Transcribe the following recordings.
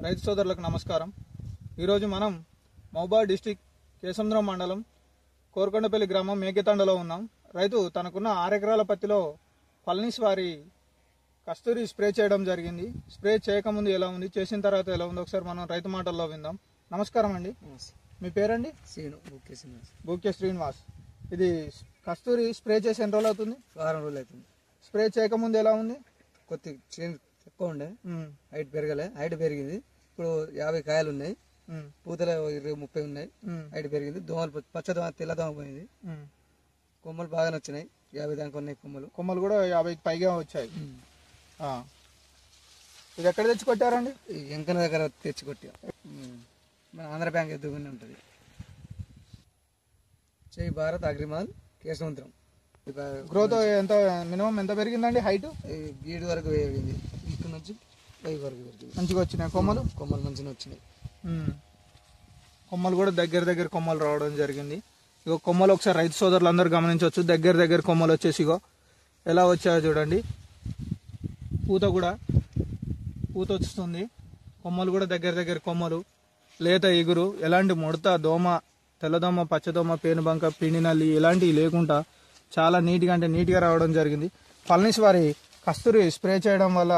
రైతు సోదరులకు నమస్కారం. ఈరోజు మనం మహబూబాబాద్ డిస్టిక్ కేసముద్రం మండలం కోరకొండపల్లి గ్రామం మేఘతండలో ఉన్నాం. రైతు తనకున్న 6 ఎకరాల పత్తిలో పల్నీస్ వారి కస్తూరి స్ప్రే చేయడం జరిగింది. స్ప్రే చేయకముందు ఎలా ఉంది, చేసిన తర్వాత ఎలా ఉంది, ఒకసారి మనం రైతు మాటల్లో విందాం. నమస్కారం అండి, మీ పేరండి? బూకే శ్రీనివాస్. ఇది కస్తూరి స్ప్రే చేసి ఎన్ని రోజులు అవుతుంది? 4 రోజులు అవుతుంది. స్ప్రే చేయకముందు ఎలా ఉంది? కొద్దిగా ఎక్కువ ఉండే, హైట్ పెరగలే. హైట్ పెరిగింది. ఇప్పుడు 50 కాయలు ఉన్నాయి, పూతలు 20-30 ఉన్నాయి. హైట్ పెరిగింది. దోమలు పచ్చ దోమ, తెల్ల దోమ పోయింది. కొమ్మలు బాగా నచ్చినాయి. 50 దాకా ఉన్నాయి కొమ్మలు కూడా 50కి పైగా వచ్చాయి. ఇది ఎక్కడ తెచ్చి కొట్టారండి? ఎంకన దగ్గర తెచ్చి కొట్టా. మన ఆంధ్ర బ్యాంక్ ఎదుగునే ఉంటుంది. జై భారత్ అగ్రిమాల్ కేసముద్రం. గ్రోత్ ఎంత, మినిమం ఎంత పెరిగిందండి? హైట్ గీడు వరకు పెరిగింది. ఇక్కడ నుంచి పై వరకు పెరిగింది. మంచిగా వచ్చినాయి కొమ్మలు మంచిగా వచ్చినాయి. కొమ్మలు కూడా దగ్గర కొమ్మలు రావడం జరిగింది. ఇగో కొమ్మలు ఒకసారి రైతు సోదరులు అందరూ గమనించవచ్చు. దగ్గర కొమ్మలు వచ్చేసి ఇగో ఎలా వచ్చాయో చూడండి. పూత వస్తుంది. కొమ్మలు కూడా దగ్గర కొమ్మలు, లేత ఎగురు, ఎలాంటి ముడత, దోమ, తెల్లదోమ, పచ్చదోమ, పేనుబంక, పిండి నల్లి ఇలాంటివి లేకుండా చాలా నీట్గా రావడం జరిగింది. పల్నీస్ వారి కస్తూరి స్ప్రే చేయడం వల్ల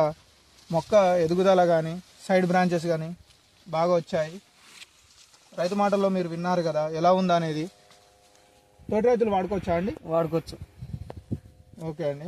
మొక్క ఎదుగుదల కానీ సైడ్ బ్రాంచెస్ కానీ బాగా వచ్చాయి. రైతు మాటల్లో మీరు విన్నారు కదా ఎలా ఉందా అనేది. తోటి రైతులు వాడుకోవచ్చా అండి? వాడుకోవచ్చు. ఓకే అండి.